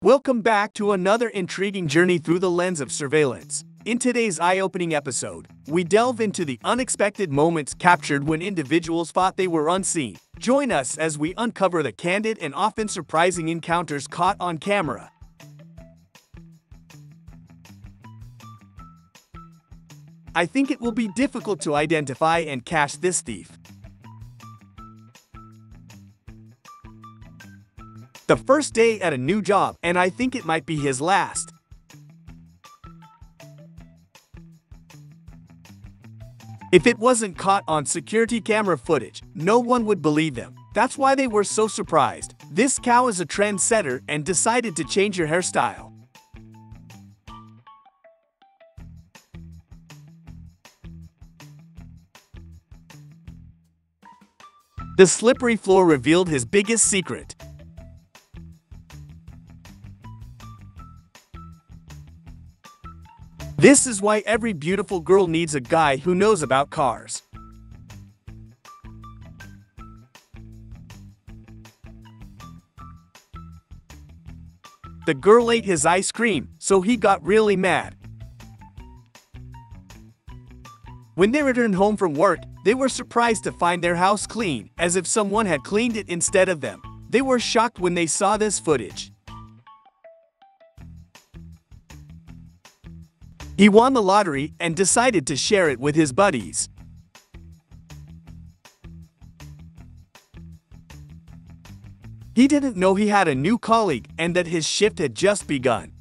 Welcome back to another intriguing journey through the lens of surveillance. In today's eye-opening episode, we delve into the unexpected moments captured when individuals thought they were unseen. Join us as we uncover the candid and often surprising encounters caught on camera. I think it will be difficult to identify and catch this thief. The first day at a new job, and I think it might be his last. If it wasn't caught on security camera footage, no one would believe them. That's why they were so surprised. This cow is a trendsetter and decided to change her hairstyle. The slippery floor revealed his biggest secret. This is why every beautiful girl needs a guy who knows about cars. The girl ate his ice cream, so he got really mad. When they returned home from work, they were surprised to find their house clean, as if someone had cleaned it instead of them. They were shocked when they saw this footage. He won the lottery and decided to share it with his buddies. He didn't know he had a new colleague and that his shift had just begun.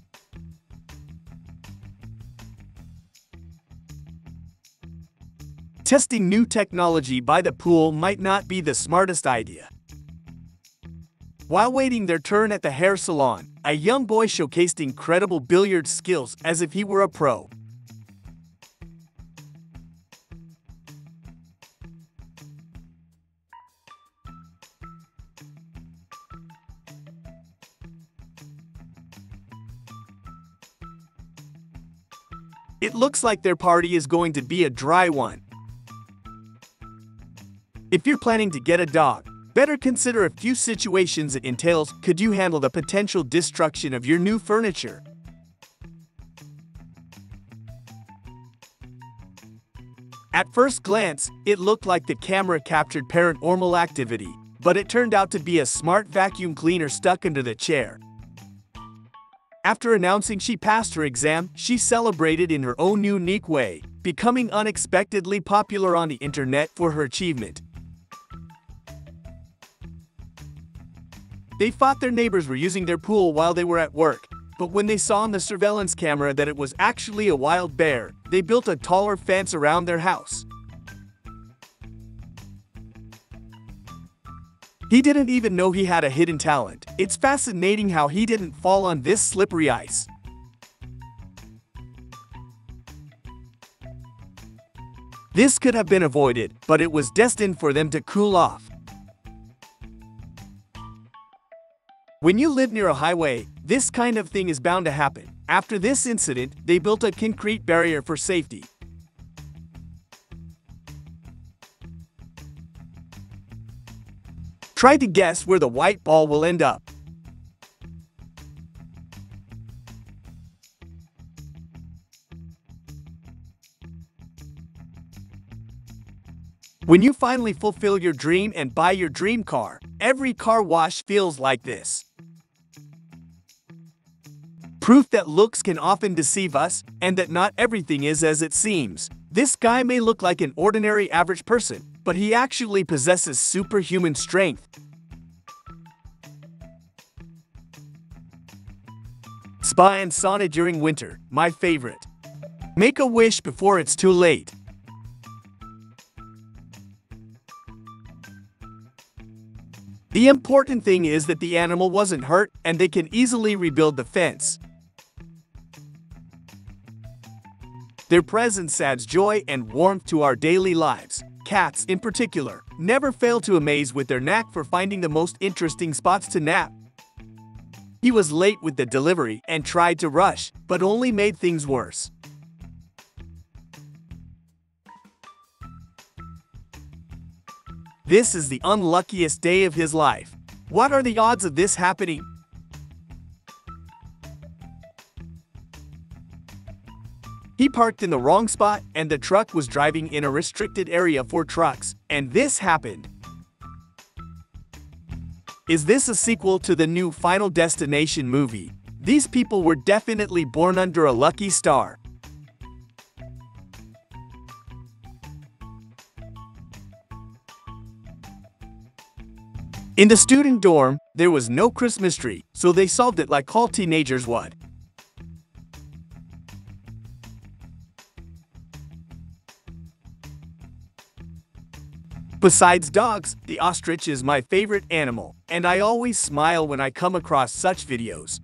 Testing new technology by the pool might not be the smartest idea. While waiting their turn at the hair salon, a young boy showcased incredible billiard skills as if he were a pro. It looks like their party is going to be a dry one. If you're planning to get a dog, better consider a few situations it entails. Could you handle the potential destruction of your new furniture? At first glance, it looked like the camera captured paranormal activity, but it turned out to be a smart vacuum cleaner stuck under the chair. After announcing she passed her exam, she celebrated in her own unique way, becoming unexpectedly popular on the internet for her achievement. They thought their neighbors were using their pool while they were at work, but when they saw on the surveillance camera that it was actually a wild bear, they built a taller fence around their house. He didn't even know he had a hidden talent. It's fascinating how he didn't fall on this slippery ice. This could have been avoided, but it was destined for them to cool off. When you live near a highway, this kind of thing is bound to happen. After this incident, they built a concrete barrier for safety. Try to guess where the white ball will end up. When you finally fulfill your dream and buy your dream car, every car wash feels like this. Proof that looks can often deceive us, and that not everything is as it seems. This guy may look like an ordinary average person, but he actually possesses superhuman strength. Spa and sauna during winter, my favorite. Make a wish before it's too late. The important thing is that the animal wasn't hurt and they can easily rebuild the fence. Their presence adds joy and warmth to our daily lives. Cats, in particular, never fail to amaze with their knack for finding the most interesting spots to nap. He was late with the delivery and tried to rush, but only made things worse. This is the unluckiest day of his life. What are the odds of this happening? He parked in the wrong spot and the truck was driving in a restricted area for trucks, and this happened. Is this a sequel to the new Final Destination movie? These people were definitely born under a lucky star. In the student dorm, there was no Christmas tree, so they solved it like all teenagers would. Besides dogs, the ostrich is my favorite animal, and I always smile when I come across such videos.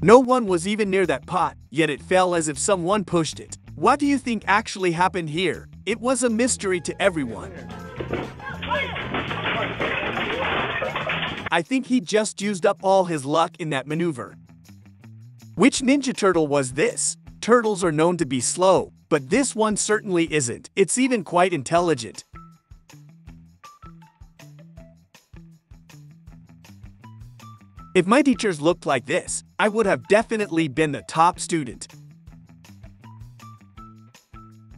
No one was even near that pot, yet it fell as if someone pushed it. What do you think actually happened here? It was a mystery to everyone. I think he just used up all his luck in that maneuver. Which Ninja Turtle was this? Turtles are known to be slow, but this one certainly isn't. It's even quite intelligent. If my teachers looked like this, I would have definitely been the top student.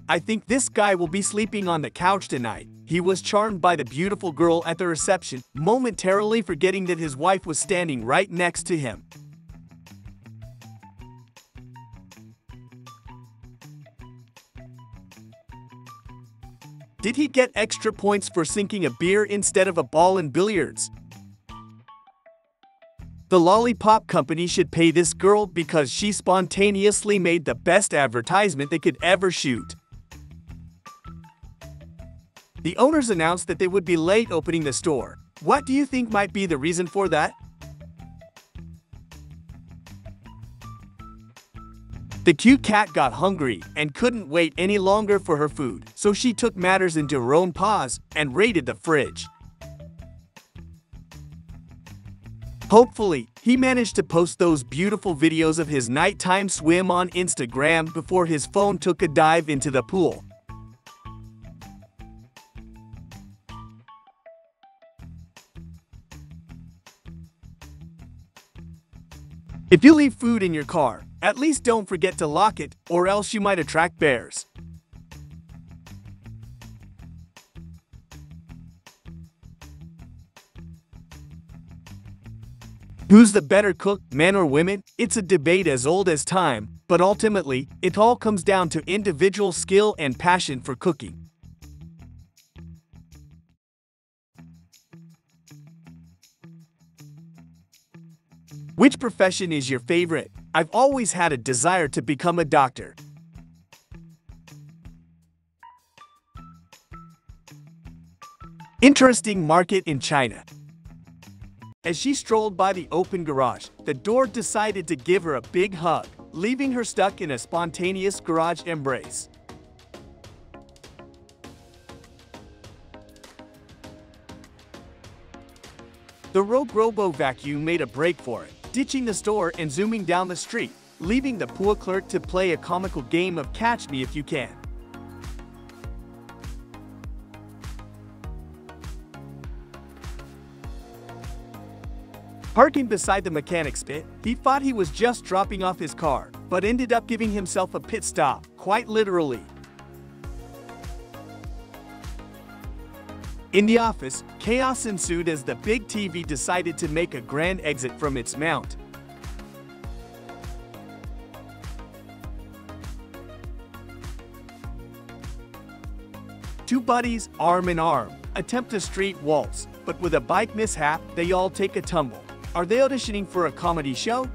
I think this guy will be sleeping on the couch tonight. He was charmed by the beautiful girl at the reception, momentarily forgetting that his wife was standing right next to him. Did he get extra points for sinking a beer instead of a ball in billiards? The lollipop company should pay this girl because she spontaneously made the best advertisement they could ever shoot. The owners announced that they would be late opening the store. What do you think might be the reason for that? The cute cat got hungry and couldn't wait any longer for her food, so she took matters into her own paws and raided the fridge. Hopefully, he managed to post those beautiful videos of his nighttime swim on Instagram before his phone took a dive into the pool. If you leave food in your car, at least don't forget to lock it, or else you might attract bears. Who's the better cook, men or women? It's a debate as old as time, but ultimately, it all comes down to individual skill and passion for cooking. Which profession is your favorite? I've always had a desire to become a doctor. Interesting market in China. As she strolled by the open garage, the door decided to give her a big hug, leaving her stuck in a spontaneous garage embrace. The rogue robo-vacuum made a break for it, ditching the store and zooming down the street, leaving the poor clerk to play a comical game of Catch Me If You Can. Parking beside the mechanic's pit, he thought he was just dropping off his car, but ended up giving himself a pit stop, quite literally. In the office, chaos ensued as the big TV decided to make a grand exit from its mount. Two buddies, arm in arm, attempt a street waltz, but with a bike mishap, they all take a tumble. Are they auditioning for a comedy show?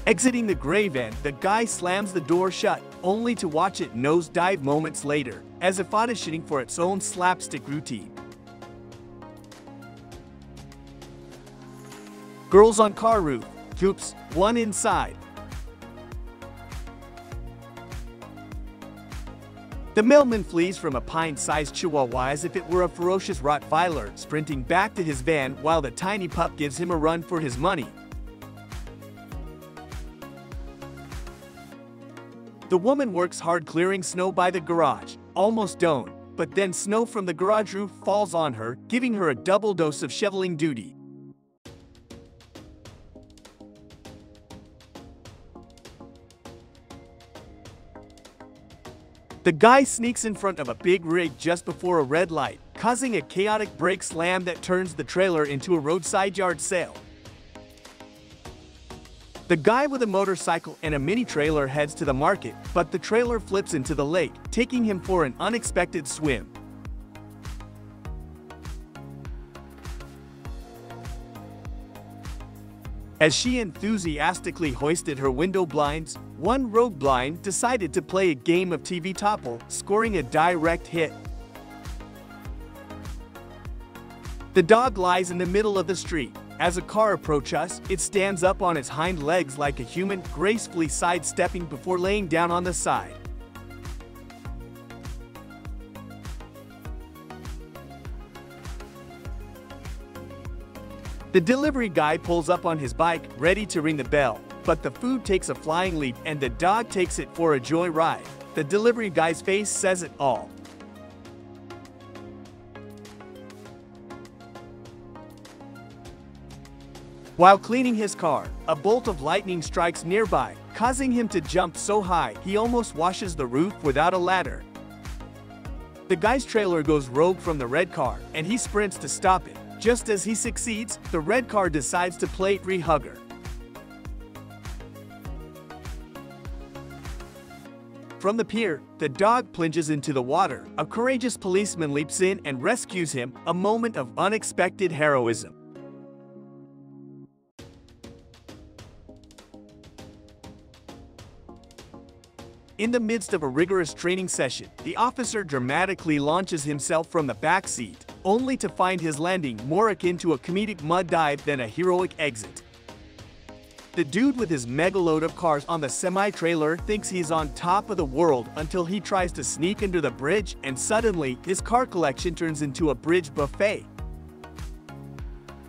Exiting the gray van, the guy slams the door shut, only to watch it nosedive moments later, as if auditioning for its own slapstick routine. Girls on car roof. Oops, one inside. The mailman flees from a pint-sized chihuahua as if it were a ferocious Rottweiler, sprinting back to his van while the tiny pup gives him a run for his money. The woman works hard clearing snow by the garage, almost done, but then snow from the garage roof falls on her, giving her a double dose of shoveling duty. The guy sneaks in front of a big rig just before a red light, causing a chaotic brake slam that turns the trailer into a roadside yard sale. The guy with a motorcycle and a mini trailer heads to the market, but the trailer flips into the lake, taking him for an unexpected swim. As she enthusiastically hoisted her window blinds, one rogue blind decided to play a game of TV topple, scoring a direct hit. The dog lies in the middle of the street. As a car approaches us, it stands up on its hind legs like a human, gracefully sidestepping before laying down on the side. The delivery guy pulls up on his bike, ready to ring the bell, but the food takes a flying leap and the dog takes it for a joyride. The delivery guy's face says it all. While cleaning his car, a bolt of lightning strikes nearby, causing him to jump so high he almost washes the roof without a ladder. The guy's trailer goes rogue from the red car, and he sprints to stop it. Just as he succeeds, the red car decides to play tree-hugger. From the pier, the dog plunges into the water. A courageous policeman leaps in and rescues him, a moment of unexpected heroism. In the midst of a rigorous training session, the officer dramatically launches himself from the back seat, only to find his landing more akin to a comedic mud dive than a heroic exit. The dude with his mega load of cars on the semi-trailer thinks he's on top of the world until he tries to sneak under the bridge, and suddenly his car collection turns into a bridge buffet.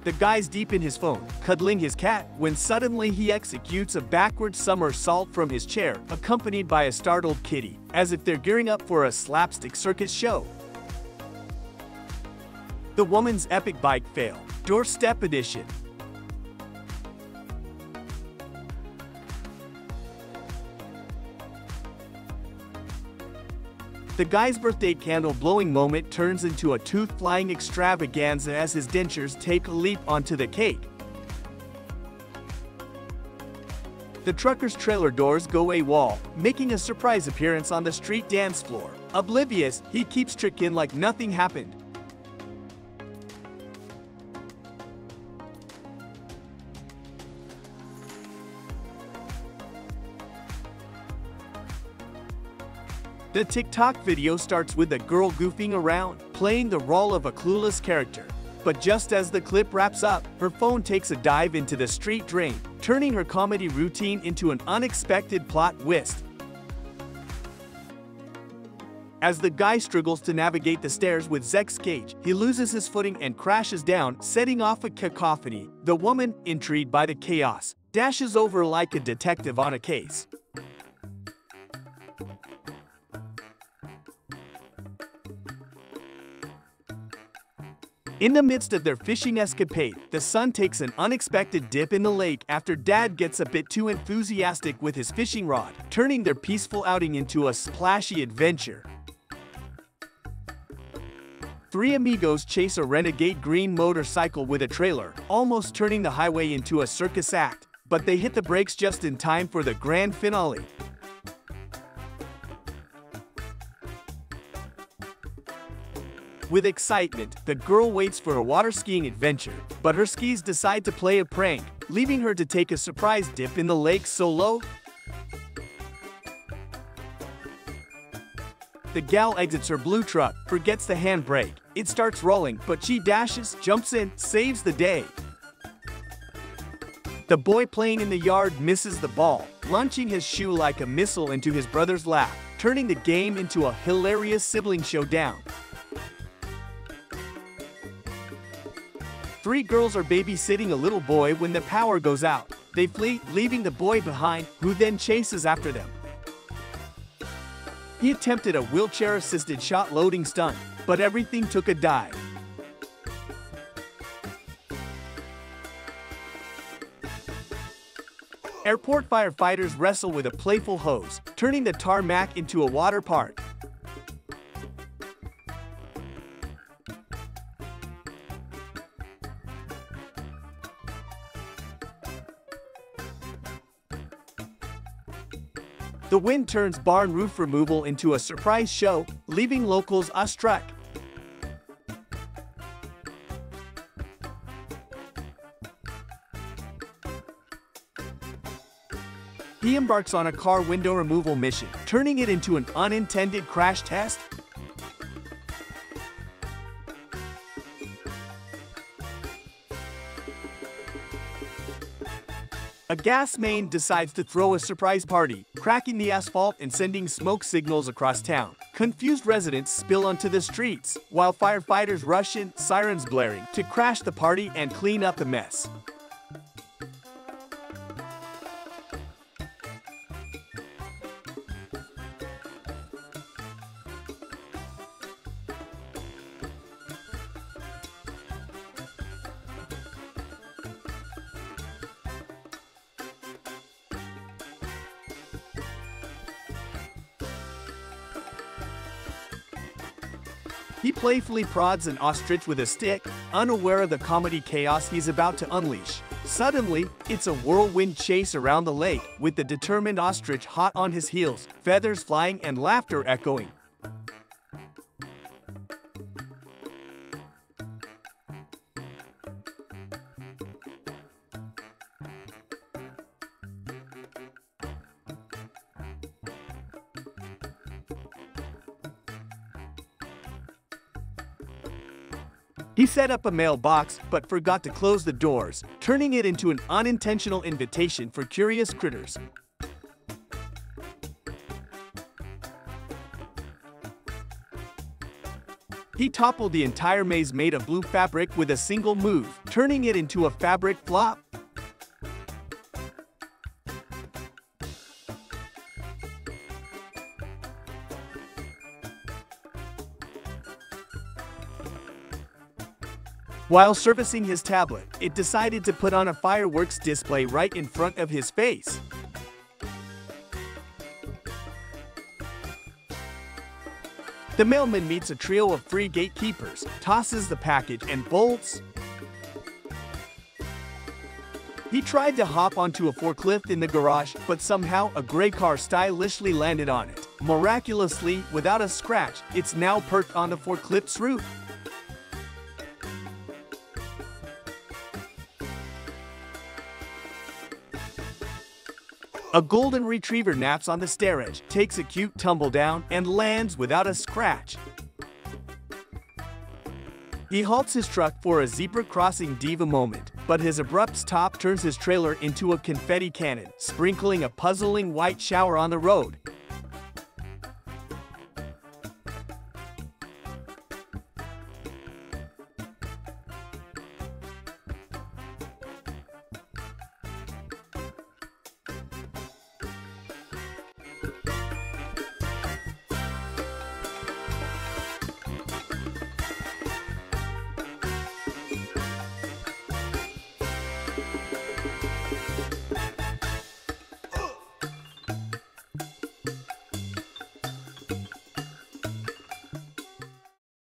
The guy's deep in his phone, cuddling his cat, when suddenly he executes a backward somersault from his chair, accompanied by a startled kitty, as if they're gearing up for a slapstick circus show. The woman's epic bike fail, doorstep edition. The guy's birthday candle-blowing moment turns into a tooth-flying extravaganza as his dentures take a leap onto the cake. The trucker's trailer doors go AWOL, making a surprise appearance on the street dance floor. Oblivious, he keeps tricking like nothing happened. The TikTok video starts with a girl goofing around, playing the role of a clueless character. But just as the clip wraps up, her phone takes a dive into the street drain, turning her comedy routine into an unexpected plot twist. As the guy struggles to navigate the stairs with Zek's cage, he loses his footing and crashes down, setting off a cacophony. The woman, intrigued by the chaos, dashes over like a detective on a case. In the midst of their fishing escapade, the son takes an unexpected dip in the lake after dad gets a bit too enthusiastic with his fishing rod, turning their peaceful outing into a splashy adventure. Three amigos chase a renegade green motorcycle with a trailer, almost turning the highway into a circus act, but they hit the brakes just in time for the grand finale. With excitement, the girl waits for a water skiing adventure, but her skis decide to play a prank, leaving her to take a surprise dip in the lake solo. The gal exits her blue truck, forgets the handbrake. It starts rolling, but she dashes, jumps in, saves the day. The boy playing in the yard misses the ball, launching his shoe like a missile into his brother's lap, turning the game into a hilarious sibling showdown. Three girls are babysitting a little boy when the power goes out. They flee, leaving the boy behind, who then chases after them. He attempted a wheelchair-assisted shot-loading stunt, but everything took a dive. Airport firefighters wrestle with a playful hose, turning the tarmac into a water park. The wind turns barn roof removal into a surprise show, leaving locals awestruck. He embarks on a car window removal mission, turning it into an unintended crash test. A gas main decides to throw a surprise party, cracking the asphalt and sending smoke signals across town. Confused residents spill onto the streets, while firefighters rush in, sirens blaring, to crash the party and clean up the mess. He playfully prods an ostrich with a stick, unaware of the comedy chaos he's about to unleash. Suddenly, it's a whirlwind chase around the lake, with the determined ostrich hot on his heels, feathers flying and laughter echoing. He set up a mailbox, but forgot to close the doors, turning it into an unintentional invitation for curious critters. He toppled the entire maze made of blue fabric with a single move, turning it into a fabric flop. While servicing his tablet, it decided to put on a fireworks display right in front of his face. The mailman meets a trio of free gatekeepers, tosses the package, and bolts. He tried to hop onto a forklift in the garage, but somehow a gray car stylishly landed on it. Miraculously, without a scratch, it's now perched on the forklift's roof. A golden retriever naps on the stair edge, takes a cute tumble down, and lands without a scratch. He halts his truck for a zebra crossing diva moment, but his abrupt stop turns his trailer into a confetti cannon, sprinkling a puzzling white shower on the road.